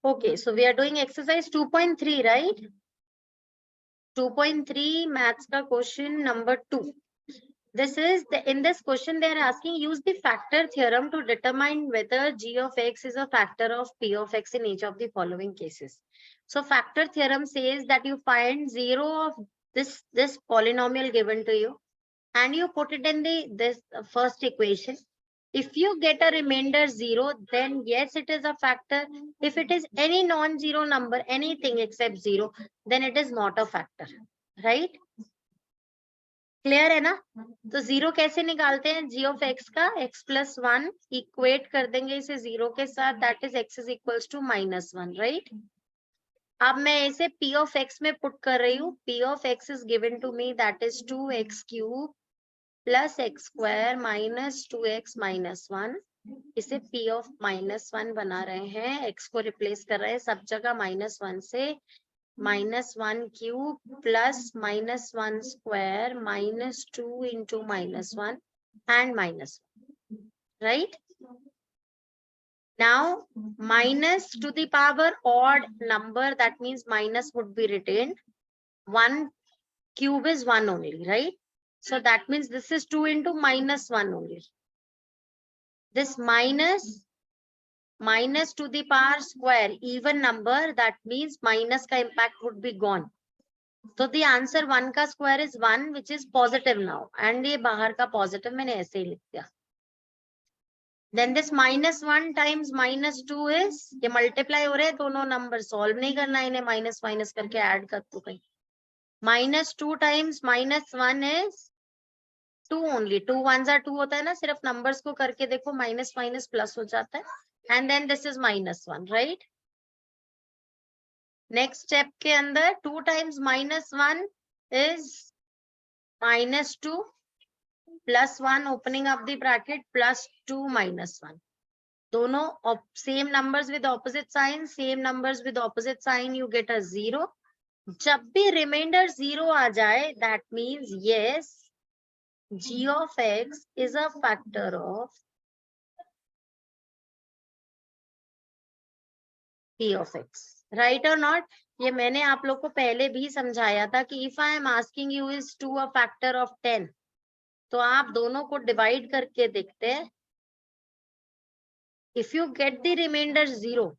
Okay, so we are doing exercise 2.3, right? 2.3 maths ka question number 2. This is in this question they are asking use the factor theorem to determine whether g of x is a factor of p of x in each of the following cases. So factor theorem says that you find 0 of this polynomial given to you and you put it in this first equation. If you get a remainder 0, then yes, it is a factor. If it is any non-zero number, anything except 0, then it is not a factor, right? Clear है ना? तो 0 कैसे निकालते हैं? g of x का x plus 1 equate कर देंगे इसे 0 के साथ, that is x is equals to -1, right? अब मैं इसे p of x में पुट कर रही हूँ. p of x is given to me, that is 2x cube plus x square minus 2x minus 1. इसे p of -1 बना रहे हैं, x को रिप्लेस कर रहे हैं सब जगह -1 से. -1 cube plus -1 square minus 2 into -1 and -1, right? Now minus to the power odd number, that means minus would be retained. 1 cube is 1 only, right? So that means this is 2 into -1 only. This minus to the power square, even number, that means minus ka impact would be gone. So the answer 1 का square is 1, which is positive now, and ये बाहर का positive मैंने ऐसे ही लिख दिया. Then this -1 times -2 is, ये multiply हो रहे हैं दोनों number, solve नहीं करना इन्हें, minus करके add कर दो कहीं. -2 times -1 is 2 only. 2 1s are 2 होता है ना, सिर्फ numbers को करके देखो, minus plus हो जाता है. And then this is -1, right? Next step के अंदर 2 times -1 is -2 plus 1 opening up the bracket plus 2 -1. दोनों same numbers with opposite sign, same numbers with opposite sign, you get a 0. जब भी remainder 0 आ जाए, that means yes, g of x is a factor of p of x, right or not? ये मैंने आप लोग को पहले भी समझाया था कि if I am asking you is 2 a factor of 10, तो आप दोनों को डिवाइड करके देखते हैं. If you get the remainder 0,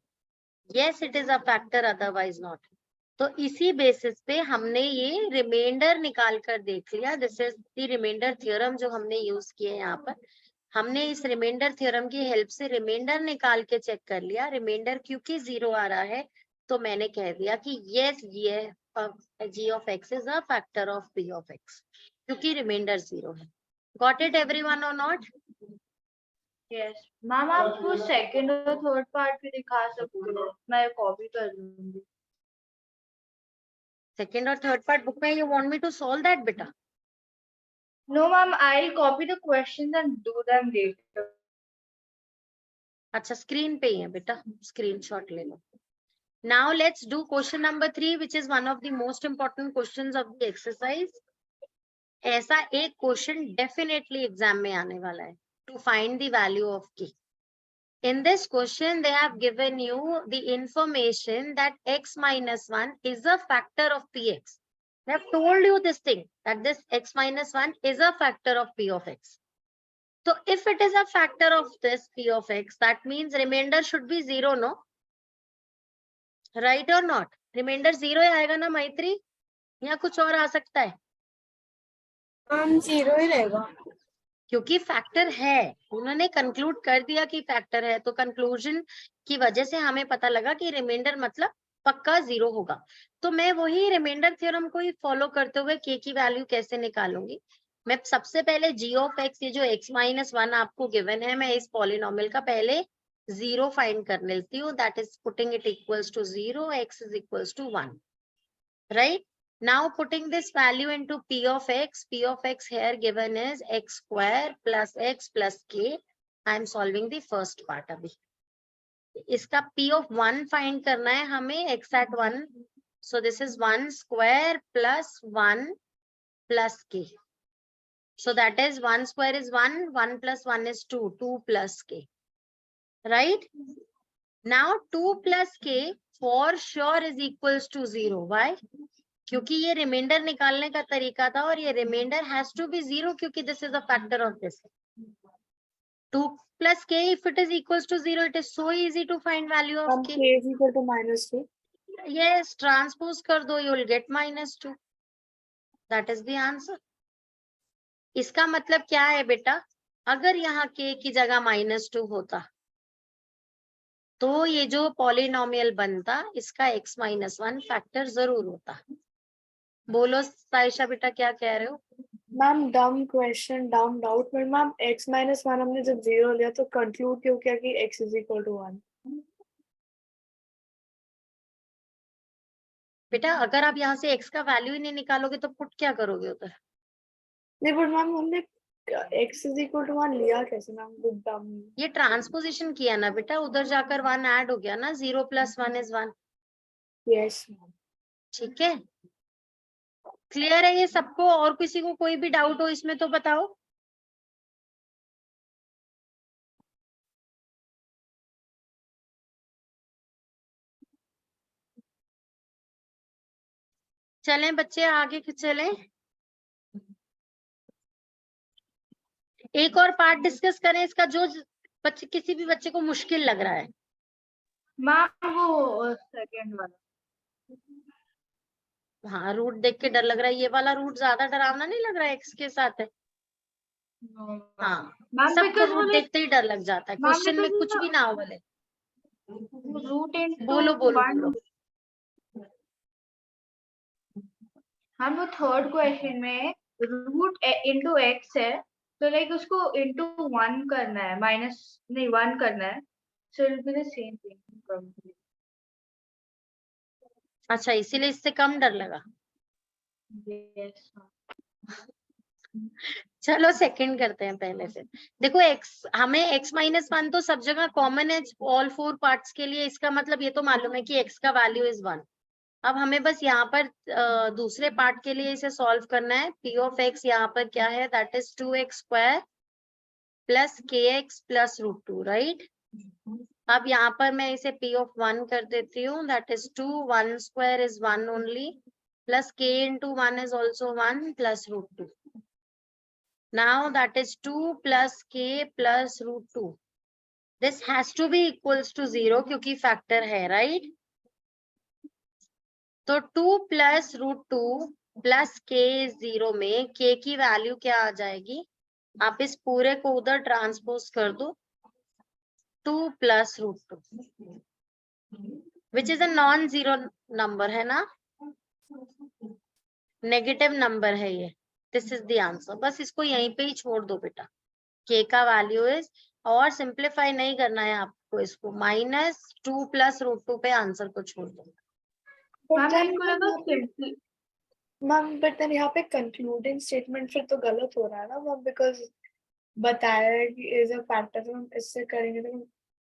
yes, it is a factor, otherwise not. तो इसी बेसिस पे हमने ये रिमाइंडर निकाल कर देख लिया. This is the remainder theorem जो हमने यूज किए यहाँ पर. हमने इस रिमाइंडर थ्योरम की हेल्प से रिमाइंडर निकाल के चेक कर लिया. रिमाइंडर क्योंकि 0 आ रहा है, तो मैंने कह दिया कि yes, ये g of x is a factor of p of x, क्योंकि रिमाइंडर 0 है. Got it everyone or not? Yes. Ma'am आप वो सेकंड और थर्ड पार्ट भी दिखा सकते हो, मैं कॉपी कर लूंगी. Second और third part book में you want me to solve that, beta? No ma'am, I'll copy the questions and do them later. अच्छा, स्क्रीन पे ही है बेटा, स्क्रीनशॉट ले लो. Now let's do question number 3, which is one of the most important questions of the exercise. ऐसा एक question definitely exam में आने वाला है. To find the value of k. In this question, they have given you the information that x minus 1 is a factor of px. They have told you this thing, that this x minus 1 is a factor of p of x. So if it is a factor of this p of x, that means remainder should be 0, no? Right or not? Remainder 0 ही आएगा ना मैत्री, या कुछ और आ सकता है? 0 ही रहेगा, क्योंकि फैक्टर है. उन्होंने कंक्लूड कर दिया कि फैक्टर है, तो कंक्लूजन की वजह से हमें पता लगा कि रिमाइंडर मतलब पक्का 0 होगा. तो मैं वही रिमाइंडर थ्योरम को ही फॉलो करते हुए k की वैल्यू कैसे निकालूंगी. मैं सबसे पहले g ऑफ x, ये जो x माइनस 1 आपको गिवन है, मैं इस पॉलिनोमियल का पहले 0 फाइंड कर लेती हूँ. That is putting it equals to 0, x is equals to 1, right? Now putting this value into p of x here given is x square plus x plus k. I am solving the first part अभी. इसका p of 1 find करना है हमें, x at 1. So this is 1 square plus 1 plus k. So that is 1 square is 1, 1 plus 1 is 2, 2 plus k. Right? Now 2 plus k for sure is equals to 0. Why? क्योंकि ये reminder निकालने का तरीका था और ये रिमाइंडर हैज टू बी 0 क्योंकि this is a factor of this. 2 plus k, if it is equals to 0, it is so easy to find value of k. K is equal to -2. Yes, transpose कर दो, you will get -2. That is the answer. इसका मतलब क्या है बेटा, अगर यहाँ k की जगह -2 होता तो ये जो पॉलिनोमियल बनता इसका x - 1 फैक्टर जरूर होता. बोलो साइशा बेटा क्या कह रहे हो? मैम डम क्वेश्चन, डम डाउट, पर मैम x - 1 हमने जब 0 लिया तो कंक्लूड क्यों किया कि x इज इक्वल टू 1? बेटा अगर आप यहाँ से x का वैल्यू ही नहीं निकालोगे तो पुट क्या करोगे उधर? नहीं बट मैम हमने x इज इक्वल टू 1 लिया कैसे मैम? डम. ये ट्रांसपोजिशन किया ना बेटा, उधर जाकर 1 ऐड हो गया ना. 0 + 1 = 1. Yes ma'am. ठीक है, क्लियर है ये सबको? और किसी को कोई भी डाउट हो इसमें तो बताओ. चलें बच्चे आगे चलें. एक और पार्ट डिस्कस करें इसका जो बच्चे किसी भी बच्चे को मुश्किल लग रहा है. मैम वो सेकंड वाला. हाँ, रूट देख के डर लग रहा है. ये वाला रूट ज्यादा डरावना नहीं लग रहा है, x के साथ है. हाँ, मैम सबको बिकॉज रूट देखते ही डर लग जाता है. क्वेश्चन में कुछ भी ना हो बोले. रूट इनटू बोलो बोलो बोलो. हम वो थर्ड क्वेश्चन में रूट इनटू x है तो लाइक उसको इनटू 1 करना है, माइनस नहीं 1 करना है. So it will be the same thing. अच्छा, इसीलिए इससे कम डर लगा. यस. चलो सेकंड करते हैं पहले से. देखो x, हमें x - 1 तो सब जगह कॉमन है ऑल 4 पार्ट्स के लिए. इसका मतलब ये तो मालूम है कि x का वैल्यू इज 1. अब हमें बस यहाँ पर दूसरे पार्ट के लिए इसे सॉल्व करना है. p of x यहाँ पर क्या है, that is 2x² + kx + √2, right. अब यहाँ पर मैं इसे p of 1 कर देती हूँ, that is 2, 1² is 1 only, plus k into 1 is also 1 plus √2. Now that is 2 plus k plus √2. This has to be equals to 0 क्योंकि फैक्टर है, राइट. तो 2 plus √2 plus k is 0 में k की value क्या आ जाएगी? आप इस पूरे को उधर ट्रांसपोज कर दो. 2 plus √2 which is a non-zero number है ना, नेगेटिव नंबर है ये. This is the answer. बस इसको यहीं पे ही छोड़ दो बेटा. k का वैल्यू इज, और सिंप्लीफाई नहीं करना है आपको इसको, -2 plus √2 पे आंसर को छोड़ दो. मैम बट देन यहाँ पे कंक्लूडिंग स्टेटमेंट फिर तो गलत हो रहा है ना मैम, बिकॉज बताया है कि इज अ फैक्टर, हम इससे करेंगे तो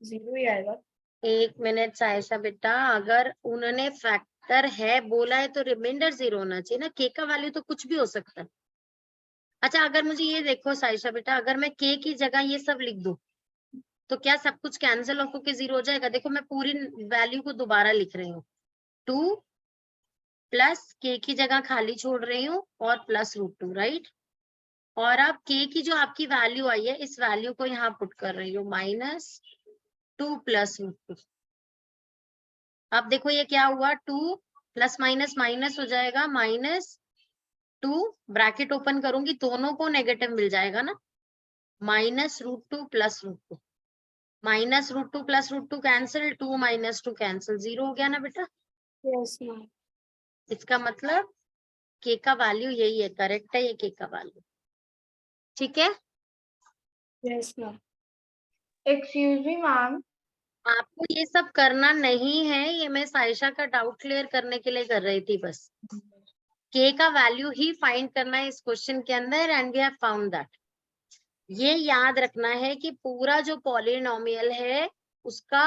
0 ही आएगा. एक मिनट साइशा बेटा, अगर उन्होंने फैक्टर है बोला है तो रिमाइंडर 0 होना चाहिए ना. k का वैल्यू तो कुछ भी हो सकता है. अच्छा, अगर मुझे ये देखो साइशा बेटा, अगर मैं k की जगह ये सब लिख दूं तो क्या सब कुछ कैंसिल होकर 0 हो जाएगा? देखो मैं पूरी वैल्यू को दोबारा लिख रही हूँ. 2 प्लस k की जगह खाली छोड़ रही हूँ और प्लस √2, राइट. और अब k की जो आपकी वैल्यू आई है इस वैल्यू को यहाँ पुट कर रही हूँ, -2 plus √2. अब देखो ये क्या हुआ, 2 प्लस माइनस माइनस हो जाएगा, -2 ब्रैकेट ओपन करूंगी, दोनों को नेगेटिव मिल जाएगा ना, -√2 plus √2. -√2 plus √2 कैंसिल, 2 - 2 कैंसिल, 0 हो गया ना बेटा. Yes ma'am. इसका मतलब k का वैल्यू यही है, करेक्ट है ये k का वैल्यू. ठीक है. Yes ma'am. Excuse me ma'am, आपको ये सब करना नहीं है, ये मैं साइशा का डाउट क्लियर करने के लिए कर रही थी बस. k का वैल्यू ही फाइंड करना है इस क्वेश्चन के अंदर, and we have found that. ये याद रखना है कि पूरा जो पॉलिनोमियल है उसका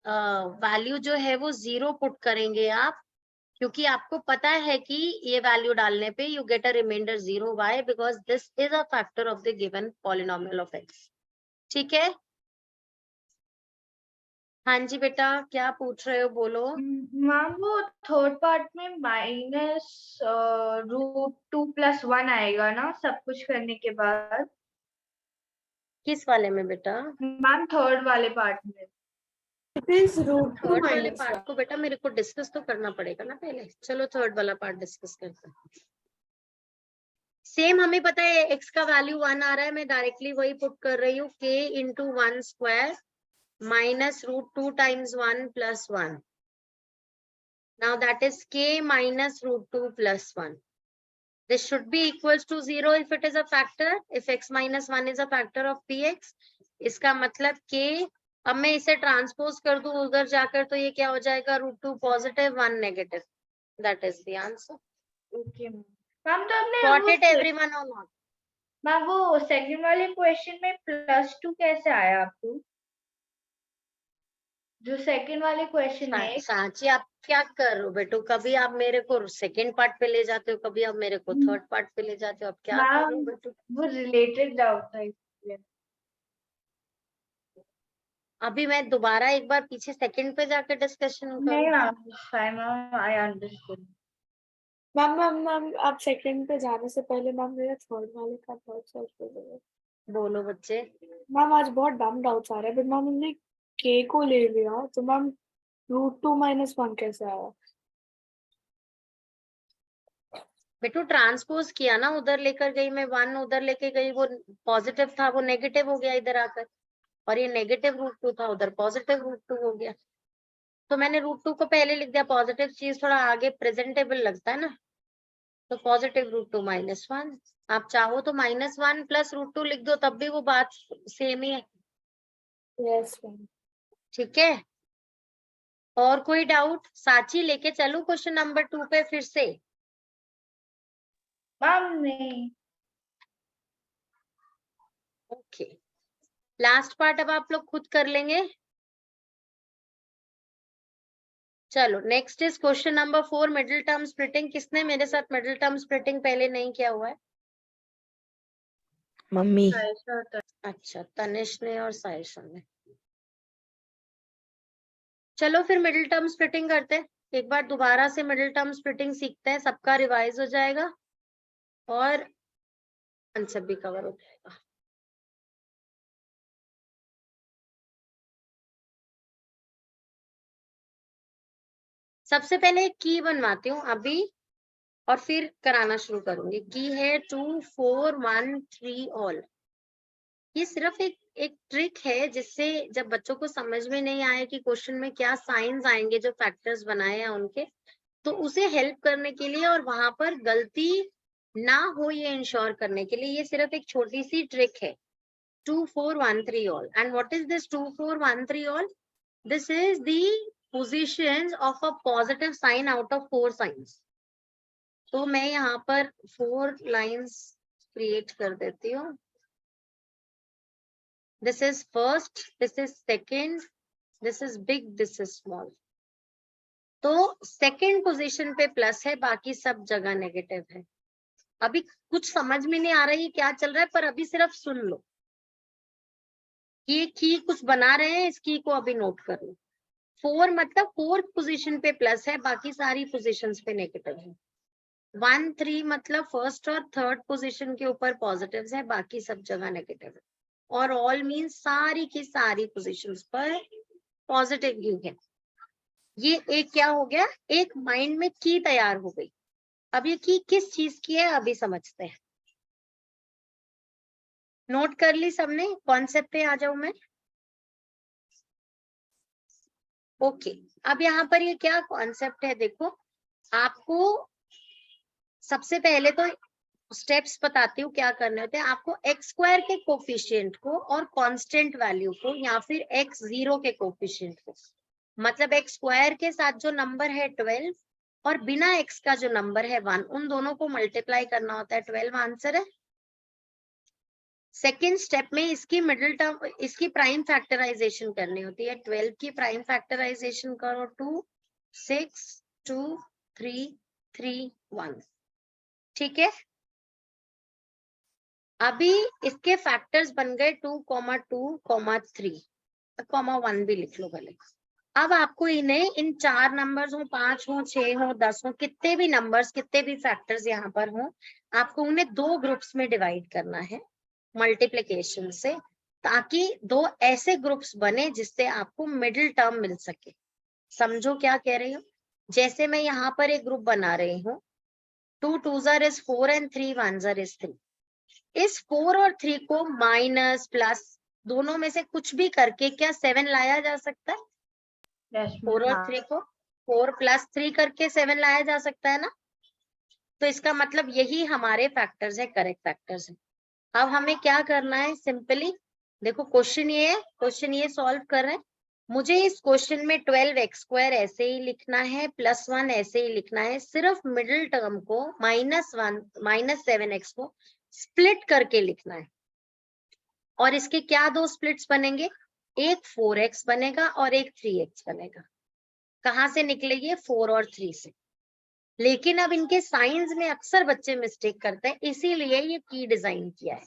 वैल्यू जो है वो 0 पुट करेंगे आप, क्योंकि आपको पता है कि ये वैल्यू डालने पे you get a remainder 0. Why? Because this is a factor of the given polynomial of x. ठीक है. हाँ जी बेटा, क्या पूछ रहे हो, बोलो। मैम वो थर्ड पार्ट में माइनस √2 + 1 आएगा ना सब कुछ करने के बाद? किस वाले में बेटा? मैम थर्ड वाले पार्ट में। It is root 2 थर्ड वाले minus पार्ट 1. को बेटा मेरे को डिस्कस तो करना पड़ेगा ना पहले। चलो थर्ड वाला पार्ट डिस्कस करते हैं। सेम हमें पता है x का वैल्यू 1 आ रहा है, मैं डायरेक्टली वही पुट कर रही हूँ, k into 1 square minus √2 times 1 + 1. Now that is k minus √2 + 1. This should be equals to 0 if it is a factor. If x minus 1 is a factor of px, इसका मतलब k, अब मैं इसे transpose कर दूं उधर जाकर तो ये क्या हो जाएगा, √2 positive 1 negative. That is the answer. Okay ma'am तो हमने Got वो it everyone or not? Ma'am वो सेकंड वाले क्वेश्चन में +2 कैसे आया आपको? जो सेकंड वाले क्वेश्चन में सांची आप क्या कर रहे हो बेटू, कभी आप मेरे को सेकंड पार्ट पे ले जाते हो, कभी आप मेरे को थर्ड पार्ट पे ले जाते हो, आप क्या कर रहे हो मैम बेटू? वो रिलेटेड डाउट था इसलिए। अभी मैं दोबारा एक बार पीछे सेकंड पे जाकर डिस्कशन नहीं करूं? Ma'am fine ma'am I understood. Ma'am आप सेकंड पे जाने से पहले मैम मेरा थर्ड वाले का बहुत सॉल्व कर दो। बोलो बच्चे। मैम आज बहुत डम डाउट्स आ रहे हैं, बट मैम हमने k को ले लिया तो मैम √2 minus 1 कैसे आया? बेटू ट्रांसपोज किया ना, उधर लेकर गई मैं 1, उधर लेके गई, वो पॉजिटिव था वो नेगेटिव हो गया इधर आकर, और ये नेगेटिव √2 था उधर पॉजिटिव √2 हो गया, तो मैंने √2 को पहले लिख दिया। पॉजिटिव चीज थोड़ा आगे प्रेजेंटेबल लगता है ना, तो पॉजिटिव √2 - 1। आप चाहो तो -1 + √2 लिख दो, तब भी वो बात सेम ही है। Yes ma'am. ठीक है, और कोई डाउट? साची लेके चलूं क्वेश्चन नंबर 2 पे फिर से? मैम नहीं। ओके, लास्ट पार्ट अब आप लोग खुद कर लेंगे। चलो next is question number 4, middle term splitting. किसने मेरे साथ मिडिल टर्म स्प्लिटिंग पहले नहीं किया हुआ है? मम्मी। अच्छा, तनिष ने और साइशा ने। चलो फिर मिडिल टर्म स्प्लिटिंग करते हैं, एक बार दोबारा से मिडिल टर्म स्प्लिटिंग सीखते हैं, सबका रिवाइज हो जाएगा और आंसर भी कवर हो जाएगा। सबसे पहले एक की बनवाती हूँ अभी और फिर कराना शुरू करूंगी। की है 2 4 1 3 ऑल। ये सिर्फ एक ट्रिक है जिससे जब बच्चों को समझ में नहीं आए कि क्वेश्चन में क्या साइंस आएंगे जो फैक्टर्स बनाए हैं उनके, तो उसे हेल्प करने के लिए और वहां पर गलती ना हो ये इंश्योर करने के लिए ये सिर्फ एक छोटी सी ट्रिक है। 2 4 1 3 all. And what is this 2 4 1 3 all? This is the positions of a positive sign out of 4 signs. तो मैं यहाँ पर 4 लाइन्स क्रिएट कर देती हूँ। This is first, this is second, this is big, this is small. तो second position पे plus है, बाकी सब जगह नेगेटिव है। अभी कुछ समझ में नहीं आ रहा है क्या चल रहा है, पर अभी सिर्फ सुन लो। ये की कुछ बना रहे हैं, इस की को अभी नोट कर लो। 4 मतलब फोर्थ पोजीशन पे प्लस है, बाकी सारी पोजीशंस पे नेगेटिव है। 1 3 मतलब फर्स्ट और थर्ड पोजीशन के ऊपर पॉजिटिव्स है, बाकी सब जगह नेगेटिव है। और ऑल मीन्स सारी की सारी पोजीशंस पर पॉजिटिव ही है। ये एक क्या हो गया, एक माइंड में की तैयार हो गई। अब ये की किस चीज की है अभी समझते हैं। नोट कर ली सबने? कॉन्सेप्ट पे आ जाऊं मैं। ओके, अब यहाँ पर ये क्या कॉन्सेप्ट है देखो, आपको सबसे पहले तो स्टेप्स बताती हूँ क्या करने होते हैं। आपको x² के कोफिशिएंट को और कांस्टेंट वैल्यू को या फिर x0 के कोफिशिएंट को, मतलब x² के साथ जो नंबर है 12 और बिना x का जो नंबर है 1, उन दोनों को मल्टीप्लाई करना होता है। 12 आंसर है। सेकेंड स्टेप में इसकी मिडिल टर्म, इसकी प्राइम फैक्टराइजेशन करनी होती है। 12 की प्राइम फैक्टराइजेशन करो 2 6 2 3 3 1। ठीक है, अभी इसके फैक्टर्स बन गए 2 2 3। कॉमा 1 भी लिख लो भले। अब आपको इन्हें इन 4 नंबर्स हो, 5 हो, 6 हो, 10 हो, कितने भी नंबर्स, कितने भी फैक्टर्स यहाँ पर हो, आपको उन्हें 2 ग्रुप्स में डिवाइड करना है मल्टीप्लिकेशन से, ताकि 2 ऐसे ग्रुप्स बने जिससे आपको मिडिल टर्म मिल सके। समझो क्या कह रही हूँ? जैसे मैं यहाँ पर एक ग्रुप बना रही हूँ, 2 2s is 4 and 3 1s is 3। इस 4 और 3 को माइनस प्लस दोनों में से कुछ भी करके क्या 7 लाया जा सकता है? Yes, 4 और हाँ। 3 को 4 + 3 करके 7 लाया जा सकता है ना? तो इसका मतलब यही हमारे फैक्टर्स है, करेक्ट फैक्टर्स है। अब हमें क्या करना है? सिंपली देखो, क्वेश्चन ये है, क्वेश्चन ये सॉल्व कर रहे हैं। मुझे इस क्वेश्चन में 12x² ऐसे ही लिखना है, +1 ऐसे ही लिखना है, सिर्फ मिडिल टर्म को -7x को स्प्लिट करके लिखना है। और इसके क्या 2 स्प्लिट्स बनेंगे? एक 4x बनेगा और एक 3x बनेगा। कहाँ से निकले ये? 4 और 3 से। लेकिन अब इनके साइंस में अक्सर बच्चे मिस्टेक करते हैं, इसीलिए ये की डिजाइन किया है,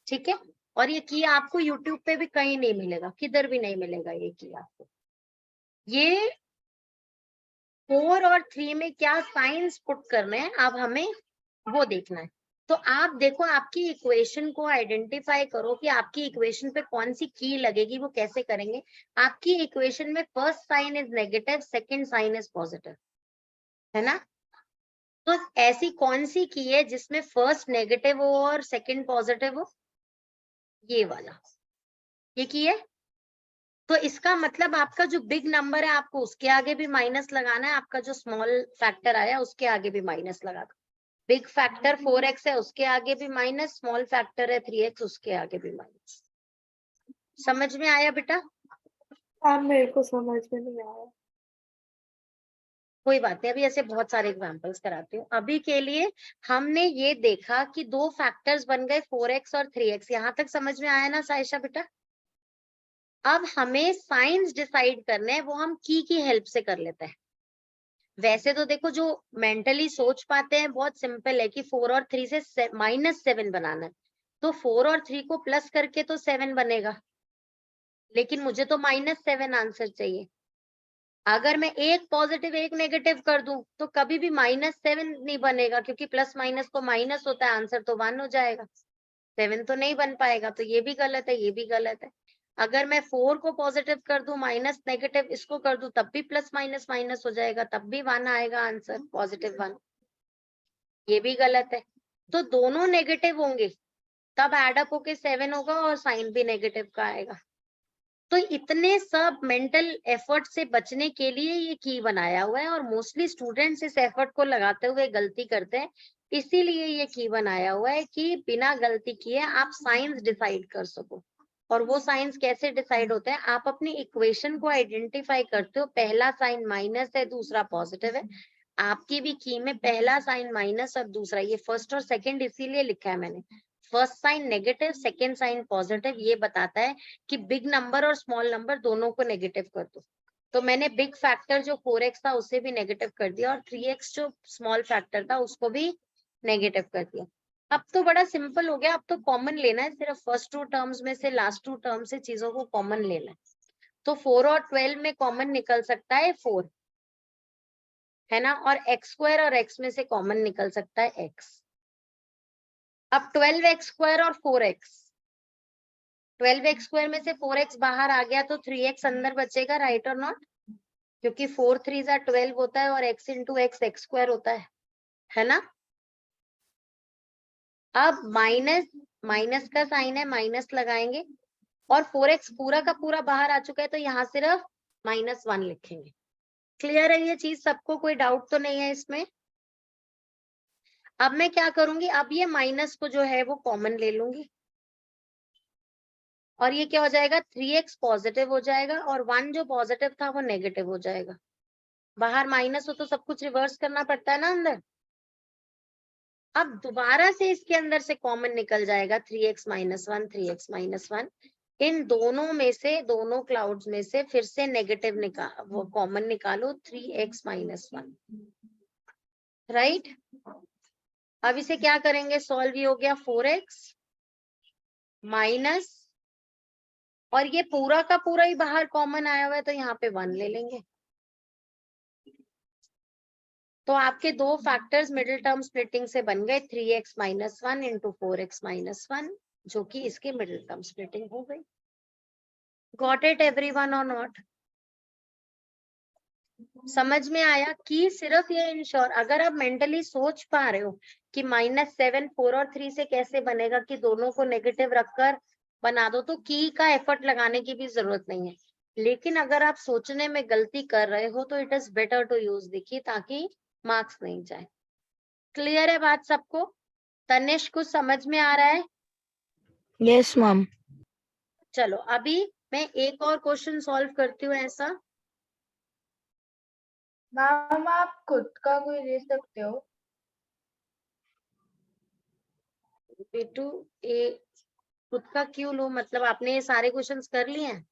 ठीक है? और ये की आपको यूट्यूब पे भी कहीं नहीं मिलेगा, किधर भी नहीं मिलेगा ये की आपको। ये 4 और 3 में क्या साइंस पुट करने हैं, अब हमें वो देखना है। तो आप देखो, आपकी इक्वेशन को आइडेंटिफाई करो कि आपकी इक्वेशन पे कौन सी की लगेगी। वो कैसे करेंगे? आपकी इक्वेशन में first sign is negative, second sign is positive, है ना? तो ऐसी कौन सी की है जिसमें फर्स्ट नेगेटिव हो और सेकंड पॉजिटिव हो? ये वाला, ये की है। तो इसका मतलब आपका जो बिग नंबर है आपको उसके आगे भी माइनस लगाना है, आपका जो स्मॉल फैक्टर आया उसके आगे भी माइनस लगा दो। बिग फैक्टर 4x है, उसके आगे भी माइनस, स्मॉल फैक्टर है 3x, उसके आगे भी माइनस। समझ में आया बेटा? हाँ, मेरे को समझ में नहीं आया। कोई बात नहीं, अभी ऐसे बहुत सारे एग्जांपल्स कराती हूँ। अभी के लिए हमने ये देखा कि 2 फैक्टर्स बन गए 4x और 3x। यहाँ तक समझ में आया ना साइशा बेटा? अब हमें साइंस डिसाइड करने हैं, वो हम की हेल्प से कर लेते हैं। वैसे तो देखो, जो मेंटली सोच पाते हैं बहुत सिंपल है कि 4 और 3 से -7 बनाना है, तो 4 और 3 को प्लस करके तो 7 बनेगा, लेकिन मुझे तो -7 आंसर चाहिए। अगर मैं एक पॉजिटिव एक नेगेटिव कर दूं तो कभी भी -7 नहीं बनेगा, क्योंकि प्लस माइनस तो माइनस होता है, आंसर तो 1 हो जाएगा, 7 तो नहीं बन पाएगा। तो ये भी गलत है, ये भी गलत है। अगर मैं 4 को पॉजिटिव कर दूं, माइनस नेगेटिव इसको कर दूं, तब भी प्लस माइनस माइनस हो जाएगा, तब भी 1 आएगा आंसर, +1। ये भी गलत है। तो दोनों नेगेटिव होंगे, तब एडअप होके 7 होगा और साइन भी नेगेटिव का आएगा। तो इतने सब मेंटल एफर्ट से बचने के लिए ये की बनाया हुआ है, और मोस्टली स्टूडेंट्स इस एफर्ट को लगाते हुए गलती करते हैं। इसीलिए ये की बनाया हुआ है कि बिना गलती किए आप साइंस डिसाइड कर सको। और वो साइंस कैसे डिसाइड होते हैं? आप अपनी इक्वेशन को आइडेंटिफाई करते हो, पहला साइन माइनस है, दूसरा पॉजिटिव है। आपकी भी की में पहला साइन माइनस और दूसरा, ये फर्स्ट और सेकंड इसीलिए लिखा है मैंने। First sign negative, second sign positive, ये बताता है कि बिग नंबर और स्मॉल नंबर दोनों को नेगेटिव कर दो। तो मैंने बिग फैक्टर जो 4x था उसे भी नेगेटिव कर दिया, और 3x जो स्मॉल फैक्टर था उसको भी नेगेटिव कर दिया। अब तो बड़ा सिंपल हो गया, अब तो कॉमन लेना है, सिर्फ फर्स्ट 2 टर्म्स में से लास्ट 2 टर्म से चीजों को कॉमन लेना है। तो 4 और 12 में कॉमन निकल सकता है 4, है ना? और x² और x में से कॉमन निकल सकता है x। अब 12x² और 4x, 12x² में से 4x बाहर आ गया तो 3x अंदर बचेगा, राइट और नॉट? क्योंकि 4 3 12 होता है और x into x x² होता है ना? अब माइनस माइनस का साइन है, माइनस लगाएंगे, और 4x पूरा का पूरा बाहर आ चुका है, तो यहाँ सिर्फ -1 लिखेंगे। क्लियर है ये चीज सबको? कोई डाउट तो नहीं है इसमें? अब मैं क्या करूंगी, अब ये माइनस को जो है वो कॉमन ले लूंगी, और ये क्या हो जाएगा, 3x पॉजिटिव हो जाएगा, और 1 जो पॉजिटिव था वो नेगेटिव हो जाएगा। बाहर माइनस हो तो सब कुछ रिवर्स करना पड़ता है ना अंदर। अब दोबारा से इसके अंदर से कॉमन निकल जाएगा 3x - 1, 3x - 1। इन दोनों में से, दोनों क्लाउड्स में से फिर से नेगेटिव वो कॉमन निकालो, 3x - 1, राइट? अब इसे क्या करेंगे, सॉल्व ही हो गया, 4x माइनस, और ये पूरा का पूरा ही बाहर कॉमन आया हुआ है, तो यहाँ पे 1 ले लेंगे। तो आपके दो फैक्टर्स मिडिल टर्म स्प्लिटिंग से बन गए 3x - 1 इंटू 4x - 1, जो कि इसके मिडिल टर्म स्प्लिटिंग हो गई। गॉट इट एवरीवन और नॉट? समझ में आया कि सिर्फ ये इंश्योर, अगर आप मेंटली सोच पा रहे हो कि -7 4 और 3 से कैसे बनेगा, कि दोनों को नेगेटिव रखकर बना दो, तो की का एफर्ट लगाने की भी जरूरत नहीं है। लेकिन अगर आप सोचने में गलती कर रहे हो तो it is better to use the key, ताकि मार्क्स नहीं जाए। क्लियर है बात सबको? तनिष्क कुछ समझ में आ रहा है? Yes ma'am. चलो अभी मैं एक और क्वेश्चन सॉल्व करती हूँ ऐसा। मैम आप खुद का कोई दे सकते हो? बेटू ए खुद का क्यों लो? मतलब आपने ये सारे क्वेश्चंस कर लिए हैं?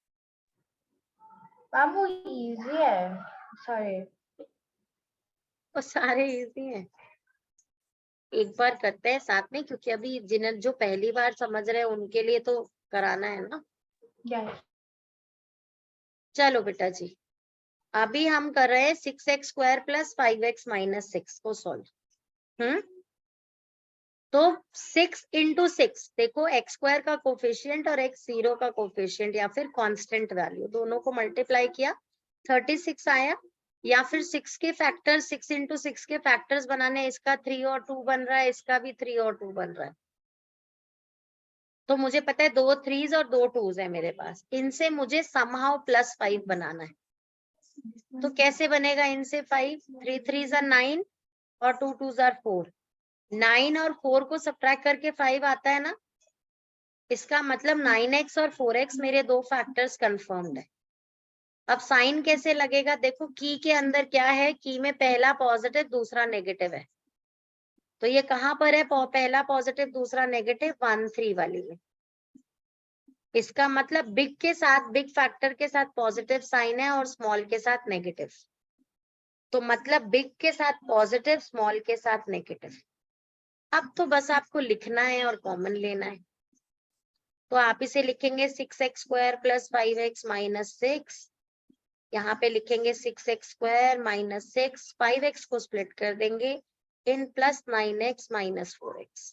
मैम वो इजी है सारे। और सारे इजी हैं। एक बार करते हैं साथ में, क्योंकि अभी जिन्हें जो पहली बार समझ रहे हैं उनके लिए तो कराना है ना। यस। चलो बेटा जी, अभी हम कर रहे हैं 6x² + 5x - 6 को सॉल्व। तो 6 × 6, देखो x² का कोफिशिएंट और x0 का कोफिशिएंट या फिर कांस्टेंट वैल्यू, दोनों को मल्टीप्लाई किया 36 आया। या फिर 6 के फैक्टर्स, 6 × 6 के फैक्टर्स बनाने, इसका 3 और 2 बन रहा है, इसका भी 3 और 2 बन रहा है। तो मुझे पता है 2 3s और 2 2s है मेरे पास, इनसे मुझे समहाउ +5 बनाना है। तो कैसे बनेगा इनसे 5? 3 3s are 9 और 2 2s are 4। 9 और 4 को सब्ट्रैक्ट करके 5 आता है ना, इसका मतलब 9x और 4x मेरे दो फैक्टर्स कंफर्म्ड है। अब साइन कैसे लगेगा? देखो की के अंदर क्या है, की में पहला पॉजिटिव दूसरा नेगेटिव है, तो ये कहां पर है? पहला पॉजिटिव दूसरा नेगेटिव 1 3 वाली में। इसका मतलब बिग के साथ, बिग फैक्टर के साथ पॉजिटिव साइन है और स्मॉल के साथ नेगेटिव। तो मतलब बिग के साथ पॉजिटिव, स्मॉल के साथ नेगेटिव। अब तो बस आपको लिखना है और कॉमन लेना है। तो आप इसे लिखेंगे 6x² + 5x - 6। यहाँ पे लिखेंगे 6x² - 6, 5x को स्प्लिट कर देंगे इन +9x - 4x।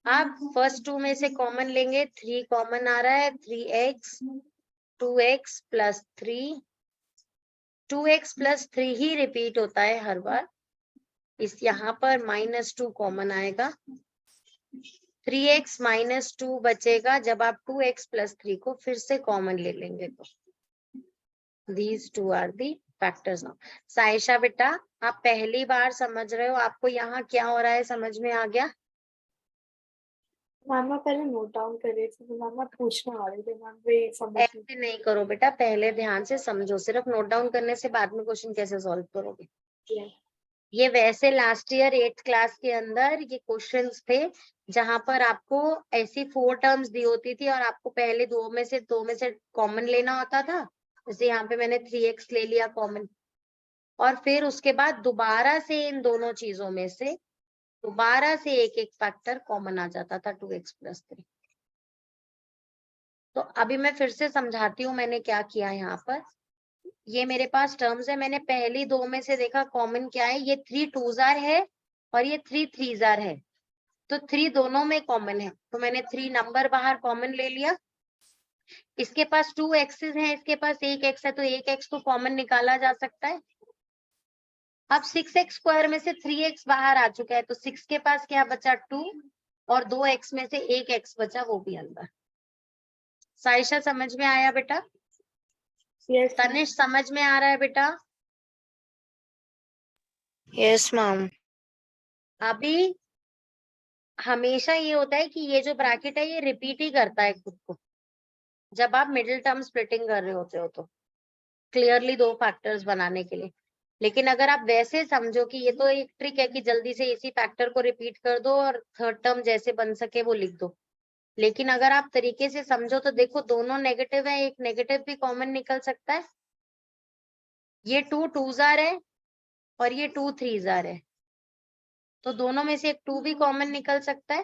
अब फर्स्ट 2 में से कॉमन लेंगे, 3 कॉमन आ रहा है, 3x 2x + 3, 2x + 3 ही रिपीट होता है हर बार। इस यहाँ पर -2 कॉमन आएगा, 3x - 2 बचेगा जब आप 2x + 3 को फिर से कॉमन ले लेंगे तो। These two are the factors now. Saisha बेटा आप पहली बार समझ रहे हो, आपको यहाँ क्या हो रहा है समझ में आ गया? मैम मैं पहले नोट डाउन कर रही थी, तो मैम मैं पूछने आ रही थी, मैम वही समझ नहीं। ऐसे नहीं करो बेटा, पहले ध्यान से समझो। सिर्फ नोट डाउन करने से बाद में क्वेश्चन कैसे सॉल्व करोगे? ये वैसे लास्ट ईयर 8th क्लास के अंदर ये क्वेश्चंस थे जहां पर आपको ऐसी 4 टर्म्स दी होती थी और आपको पहले दो में से कॉमन लेना होता था। जैसे यहाँ पे मैंने 3x ले लिया कॉमन, और फिर उसके बाद दोबारा से इन दोनों चीजों में से दोबारा से एक एक फैक्टर कॉमन आ जाता था 2x + 3। तो अभी मैं फिर से समझाती हूँ मैंने क्या किया यहाँ पर। ये मेरे पास टर्म्स है, मैंने पहली दो में से देखा कॉमन क्या है, ये 3 2s है और ये 3 3s है। तो 3 दोनों में कॉमन है, तो मैंने 3 नंबर बाहर कॉमन ले लिया। इसके पास 2 x's हैं, इसके पास 1 x है, तो 1 x को कॉमन निकाला जा सकता है। अब 6x² में से 3x बाहर आ चुका है, तो 6 के पास क्या बचा? 2, और 2x में से 1 x बचा, वो भी अंदर। साइशा समझ में आया बेटा? Yes, ma'am. तनिष समझ में आ रहा है बेटा? Yes ma'am. अभी हमेशा ये होता है कि ये जो ब्रैकेट है ये रिपीट ही करता है खुद को जब आप मिडिल टर्म स्प्लिटिंग कर रहे होते हो, तो क्लियरली दो फैक्टर्स बनाने के लिए। लेकिन अगर आप वैसे समझो कि ये तो एक ट्रिक है कि जल्दी से इसी फैक्टर को रिपीट कर दो और थर्ड टर्म जैसे बन सके वो लिख दो। लेकिन अगर आप तरीके से समझो तो देखो दोनों नेगेटिव है, एक नेगेटिव भी कॉमन निकल सकता है। ये 2 2s है और ये 2 3s है, तो दोनों में से एक 2 भी कॉमन निकल सकता है।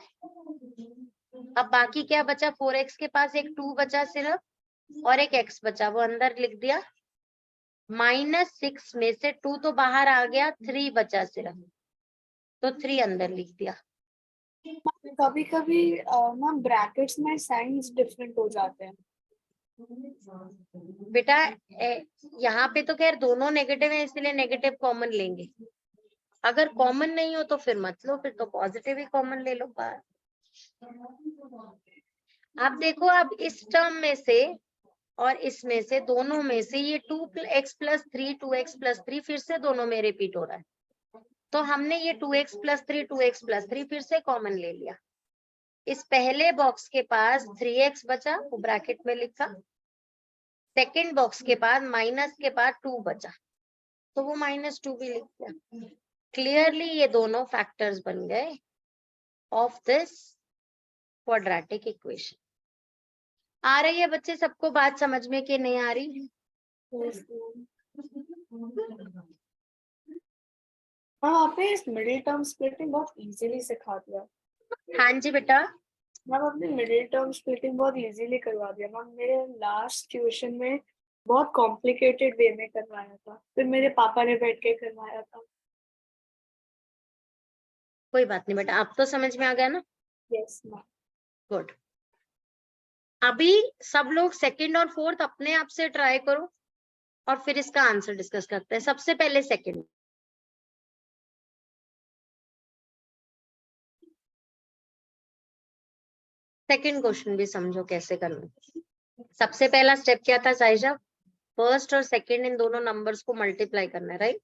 अब बाकी क्या बचा, 4x के पास एक 2 बचा सिर्फ और एक x बचा, वो अंदर लिख दिया। -6 में से 2 तो बाहर आ गया, 3 बचा सिर्फ, तो 3 अंदर लिख दिया। कभी कभी मैम ब्रैकेट्स में साइंस डिफरेंट हो जाते हैं। बेटा यहाँ पे तो खैर दोनों नेगेटिव है, इसलिए नेगेटिव कॉमन लेंगे। अगर कॉमन नहीं हो तो फिर मत लो, फिर तो पॉजिटिव ही कॉमन ले लो बाहर। आप देखो, अब इस टर्म में से और इसमें से, दोनों में से ये 2x + 3 2x + 3 फिर से दोनों में रिपीट हो रहा है, तो हमने ये 2x + 3 2x + 3 फिर से कॉमन ले लिया। इस पहले बॉक्स के पास 3x बचा, वो ब्रैकेट में लिखा। सेकेंड बॉक्स के पास माइनस के बाद 2 बचा, तो वो -2 भी लिख दिया। क्लियरली ये दोनों फैक्टर्स बन गए ऑफ दिस क्वाड्रेटिक इक्वेशन। आ रही है बच्चे सबको बात समझ में कि नहीं आ रही? हाँ, आपने इस मिडिल टर्म स्प्लिटिंग बहुत इजीली सिखा दिया। हाँ जी बेटा, मैम आपने मिडिल टर्म स्प्लिटिंग बहुत इजीली करवा दिया। मैम मेरे लास्ट ट्यूशन में बहुत कॉम्प्लिकेटेड वे में करवाया था, फिर मेरे पापा ने बैठ के करवाया था। कोई बात नहीं बेटा, अब तो समझ में आ गया ना? Yes ma'am. गुड। अभी सब लोग सेकंड और फोर्थ अपने आप से ट्राई करो और फिर इसका आंसर डिस्कस करते हैं। सबसे पहले सेकंड। सेकंड क्वेश्चन भी समझो कैसे करना। सबसे पहला स्टेप क्या था साइशा? फर्स्ट और सेकंड इन दोनों नंबर्स को मल्टीप्लाई करना है, राइट?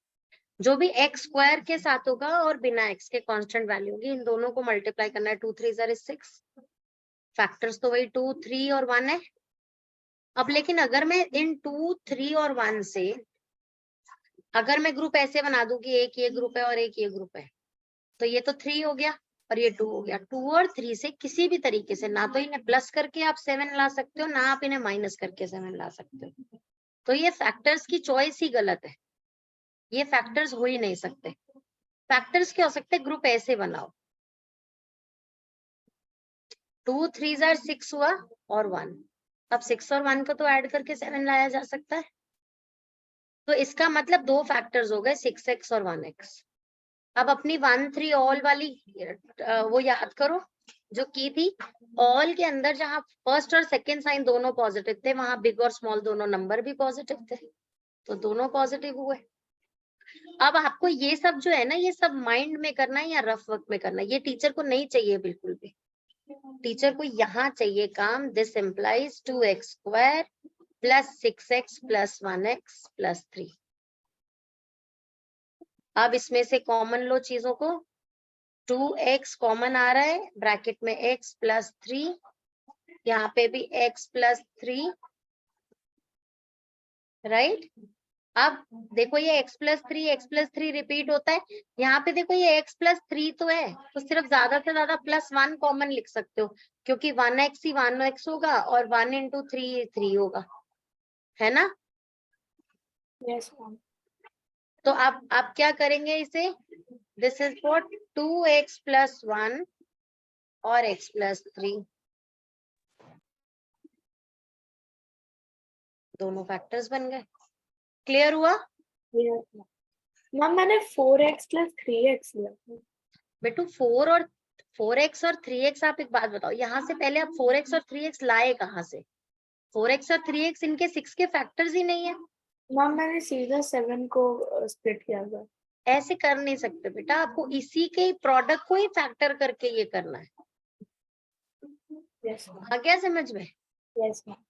जो भी x² के साथ होगा और बिना x के कांस्टेंट वैल्यू होगी, इन दोनों को मल्टीप्लाई करना है। 2 3 * 6, फैक्टर्स तो वही 2 3 और 1 है। अब लेकिन अगर मैं इन 2 3 और 1 से अगर मैं ग्रुप ऐसे बना दूं कि एक ये ग्रुप है और एक ये ग्रुप है, तो ये तो 3 हो गया और ये 2 हो गया। 2 और 3 से किसी भी तरीके से ना तो इन्हें प्लस करके आप 7 ला सकते हो, ना आप इन्हें माइनस करके 7 ला सकते हो। तो ये फैक्टर्स की चॉइस ही गलत है, ये फैक्टर्स हो ही नहीं सकते। फैक्टर्स क्या हो सकते? ग्रुप ऐसे बनाओ, 2 3 * 6 हुआ और 1। अब 6 और 1 को तो ऐड करके 7 लाया जा सकता है, तो इसका मतलब दो फैक्टर्स हो गए, 6x और 1x। अब अपनी 1 3 ऑल वाली वो याद करो जो की थी। ऑल के अंदर जहां फर्स्ट और सेकंड साइन दोनों पॉजिटिव थे, वहां बिग और स्मॉल दोनों नंबर भी पॉजिटिव थे, तो दोनों पॉजिटिव हुए। अब आपको ये सब जो है ना, ये सब माइंड में करना है या रफ वर्क में करना है, ये टीचर को नहीं चाहिए बिल्कुल भी। टीचर को यहाँ चाहिए काम, this implies 2x² + 6x + 1x + 3। अब इसमें से कॉमन लो चीजों को। 2x कॉमन आ रहा है, ब्रैकेट में x + 3, यहाँ पे भी x + 3, राइट? अब देखो ये x + 3 रिपीट होता है, यहाँ पे देखो ये x + 3 तो है, तो सिर्फ ज्यादा से ज्यादा +1 कॉमन लिख सकते हो, क्योंकि 1x ही 1x होगा और 1 × 3 3 होगा, है ना? Yes ma'am. तो आप क्या करेंगे इसे? दिस इज फॉर 2x + 1 और x + 3, दोनों फैक्टर्स बन गए। क्लियर हुआ? मैम मैंने 4x + 3x लिया था। बेटू 4x और 3x, आप एक बात बताओ, यहाँ से पहले आप 4x और 3x लाए कहाँ से? 4x और 3x इनके 6 के फैक्टर्स ही नहीं है। मैम मैंने सीधा 7 को स्प्लिट किया था। ऐसे कर नहीं सकते बेटा, आपको इसी के प्रोडक्ट को ही फैक्टर करके ये करना है। Yes ma'am. आ गया समझ में? Yes ma'am.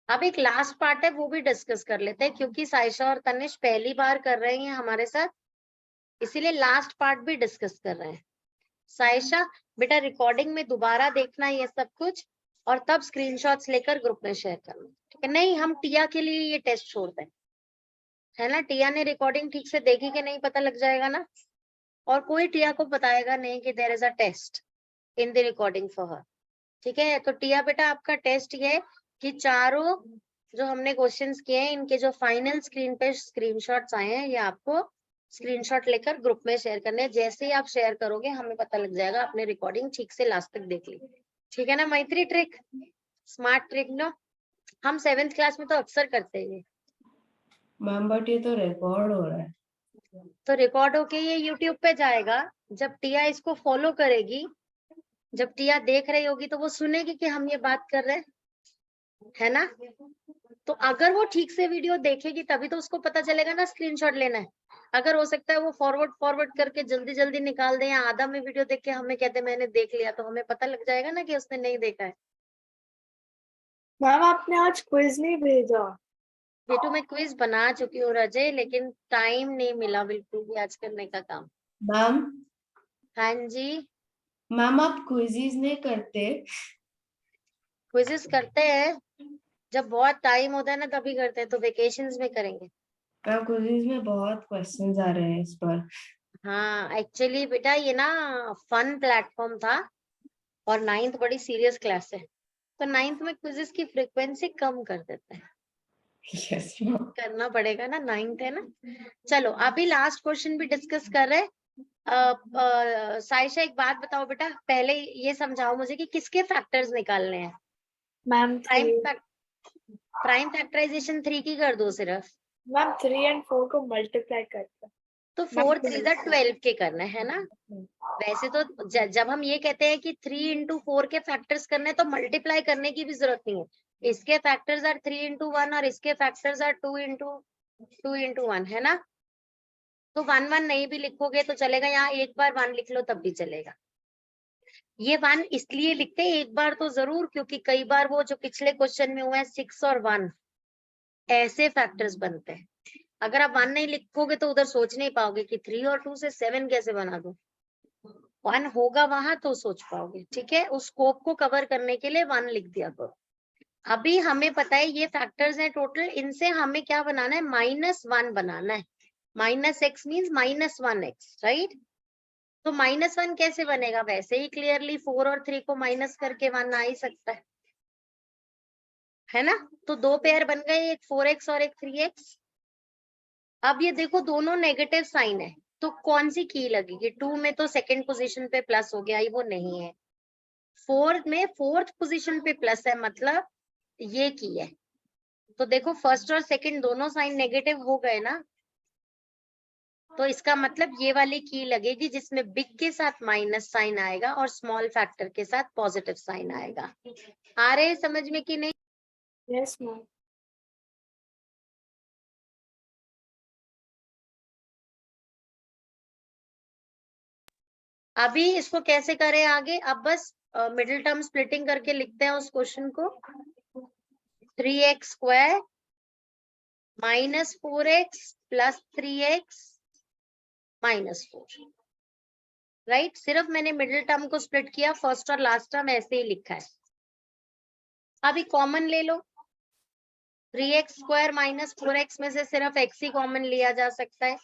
अब एक लास्ट पार्ट है, वो भी डिस्कस कर लेते हैं, क्योंकि साइशा और तनिष पहली बार कर रहे हैं हमारे साथ, इसीलिए लास्ट पार्ट भी डिस्कस कर रहे हैं। साइशा बेटा रिकॉर्डिंग में दोबारा देखना ये सब कुछ, और तब स्क्रीनशॉट्स लेकर ग्रुप में शेयर करना, ठीक है? नहीं, हम टिया के लिए ये टेस्ट छोड़ते हैं, है ना? टिया ने रिकॉर्डिंग ठीक से देखी कि नहीं, पता लग जाएगा ना, और कोई टिया को बताएगा नहीं कि there is a test in the recording for her, ठीक है? तो टिया बेटा आपका टेस्ट ये है कि चारों जो हमने क्वेश्चंस किए हैं, इनके जो फाइनल स्क्रीन पे स्क्रीनशॉट्स आए हैं, ये आपको स्क्रीनशॉट लेकर ग्रुप में शेयर करने हैं। जैसे ही आप शेयर करोगे हमें पता लग जाएगा आपने रिकॉर्डिंग ठीक से लास्ट तक देख ली। ठीक है ना मैत्री? ट्रिक, स्मार्ट ट्रिक ना, हम 7th क्लास में तो अक्सर करते हैं। मैम बट ये तो रिकॉर्ड हो रहा है। तो रिकॉर्ड होके ये यूट्यूब पे जाएगा। जब टिया इसको फॉलो करेगी, जब टिया देख रही होगी तो वो सुनेगी कि हम ये बात कर रहे हैं, है ना? तो अगर वो ठीक से वीडियो देखेगी तभी तो उसको पता चलेगा ना स्क्रीनशॉट लेना है। अगर हो सकता है वो फॉरवर्ड करके जल्दी जल्दी निकाल दे, या आधा में वीडियो देख के हमें कहते मैंने देख लिया, तो हमें पता लग जाएगा ना कि उसने नहीं देखा है। मैम आपने आज क्विज नहीं भेजा। बेटू मैं क्विज बना चुकी हूँ रजय, लेकिन टाइम नहीं मिला बिल्कुल भी आज करने का काम। मैम हाँ जी, मैम आप क्विजीज नहीं करते? क्विजेस करते हैं, जब बहुत टाइम होता है ना तभी करते हैं, तो वेकेशंस में करेंगे। मैम क्विजीज में बहुत क्वेश्चंस आ रहे हैं इस बार। हाँ एक्चुअली बेटा ये ना फन प्लेटफॉर्म था, और 9th बड़ी सीरियस क्लास है, तो 9th में क्विजेस की फ्रीक्वेंसी कम कर देते हैं। Yes ma'am. करना पड़ेगा ना, 9th है ना। चलो अभी लास्ट क्वेश्चन भी डिस्कस कर रहे हैं। साइशा एक बात बताओ बेटा, पहले ये समझाओ मुझे कि किसके फैक्टर्स निकालने हैं। मैम प्राइम फैक्टराइजेशन 3 की कर दो सिर्फ, मैम 3 और 4 को मल्टीप्लाई करते हैं। तो 4 3 12 के करना है ना। वैसे तो जब हम ये कहते हैं कि 3 into 4 के फैक्टर्स करने हैं, तो मल्टीप्लाई करने की भी जरूरत नहीं है। इसके फैक्टर्स आर 3 into 1 और इसके फैक्टर्स आर 2 into 1, है ना। तो 1 1 नहीं भी लिखोगे तो चलेगा, यहाँ एक बार 1 लिख लो तब भी चलेगा। ये 1 इसलिए लिखते हैं एक बार तो जरूर, क्योंकि कई बार वो जो पिछले क्वेश्चन में हुआ है 6 और 1 ऐसे फैक्टर्स बनते हैं। अगर आप 1 नहीं लिखोगे तो उधर सोच नहीं पाओगे कि 3 और 2 से 7 कैसे बना दो। 1 होगा वहां तो सोच पाओगे। ठीक है, उस स्कोप को कवर करने के लिए 1 लिख दिया करो। अभी हमें पता है ये फैक्टर्स हैं टोटल, इनसे हमें क्या बनाना है, -1 बनाना है। -x means -1x, right. तो -1 कैसे बनेगा, वैसे ही क्लियरली 4 और 3 को माइनस करके 1 आ ही सकता है ना। तो 2 पेयर बन गए, एक 4x और एक 3x। अब ये देखो दोनों नेगेटिव साइन है, तो कौन सी की लगेगी। 2 में तो सेकंड पोजीशन पे प्लस हो गया, वो नहीं है। 4 में 4th पोजीशन पे प्लस है, मतलब ये की है। तो देखो फर्स्ट और सेकंड दोनों साइन नेगेटिव हो गए ना, तो इसका मतलब ये वाली की लगेगी जिसमें बिग के साथ माइनस साइन आएगा और स्मॉल फैक्टर के साथ पॉजिटिव साइन आएगा। आ रहे हैं समझ में कि नहीं? Yes ma'am. अभी इसको कैसे करें आगे, अब बस मिडिल टर्म स्प्लिटिंग करके लिखते हैं उस क्वेश्चन को। 3x square -4x plus 3x -4, right. सिर्फ मैंने मिडिल टर्म को स्प्लिट किया, फर्स्ट और लास्ट टर्म ऐसे ही लिखा है। अभी कॉमन ले लो, 3x स्क्वायर -4x में से सिर्फ x ही कॉमन लिया जा सकता है,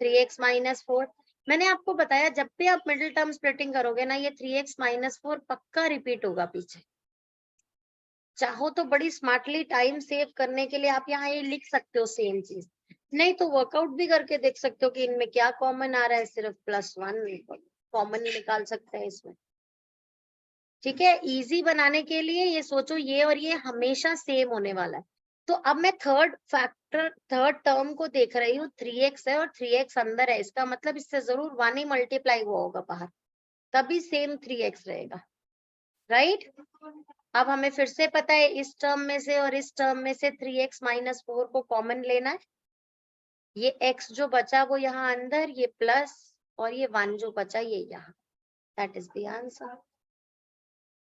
3x -4। मैंने आपको बताया जब भी आप मिडिल टर्म स्प्लिटिंग करोगे ना, ये 3x -4 पक्का रिपीट होगा पीछे। चाहो तो बड़ी स्मार्टली टाइम सेव करने के लिए आप यहाँ ये लिख सकते हो सेम चीज, नहीं तो वर्कआउट भी करके देख सकते हो कि इनमें क्या कॉमन आ रहा है, सिर्फ +1 कॉमन निकाल सकते हैं इसमें। ठीक है, इजी बनाने के लिए ये सोचो ये और ये हमेशा सेम होने वाला है। तो अब मैं थर्ड टर्म को देख रही हूँ, 3x है और 3x अंदर है, इसका मतलब इससे जरूर 1 ही मल्टीप्लाई हुआ होगा बाहर, तभी सेम 3x रहेगा, राइट। अब हमें फिर से पता है इस टर्म में से और इस टर्म में से 3x -4 को कॉमन लेना है। ये x जो बचा वो यहाँ अंदर, ये प्लस, और ये 1 जो बचा ये यहाँ। That is the answer.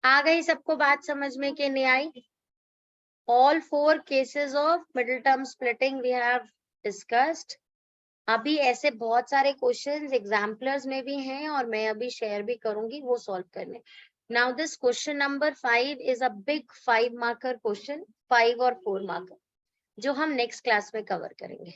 आ गई सबको बात समझ में कि नहीं आई? All 4 cases of middle term splitting we have discussed. अभी ऐसे बहुत सारे क्वेश्चंस एग्जाम्पलर्स में भी हैं और मैं अभी शेयर भी करूंगी वो सॉल्व करने। Now this question number 5 is a big 5 marker question, 5 और 4 marker, जो हम नेक्स्ट क्लास में कवर करेंगे।